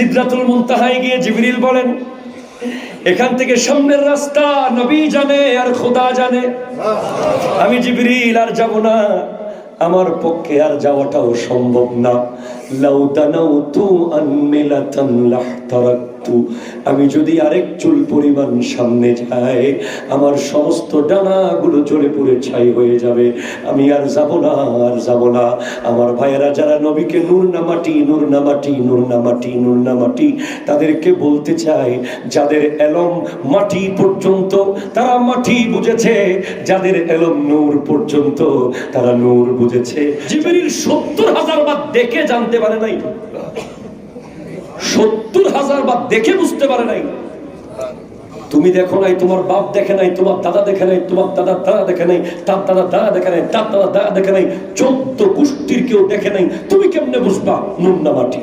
সিদরাতুল মুনতাহায় গিয়ে জিবরিল বলেন, এখান থেকে সামনের রাস্তা নবী জানে আর খোদা জানে, আমি জিবরিল আর যাব না, আমার পক্ষে আর যাওয়াটাও সম্ভব না। লাউ দানাউতু আনমিলাতান লাহতারাকতু, আমি যদি আরেক চুল পরিমাণ সামনে যাই, আমার সমস্ত ডানাগুলো জ্বলে পুড়ে ছাই হয়ে যাবে, আমি আর যাব না, আর যাব না। আমার ভাইয়েরা যারা নবীকে নূর না মাটি, নূর না মাটি, নূর না মাটি, নূর না মাটি, তাদেরকে বলতে চাই, যাদের এলম মাটি পর্যন্ত তারা মাটি বুঝেছে, যাদের এলম নূর পর্যন্ত তারা নূর বুঝেছে। জিবরিল ৭০,০০০ বার দেখে জানতে পারে নাই, ৭০,০০০ বার দেখে বুঝতে পারে নাই। তুমি দেখো নাই, তোমার বাপ দেখে নাই, তোমার দাদা দেখে নাই, তোমার দাদা দাদা দেখে নাই, তার দাদা দাদা দেখে নাই, তার দাদা দাদা দেখে নাই, ১৪ গোষ্ঠীর কেউ দেখে নাই, তুমি কেমনে বুঝবা নূর না মাটি?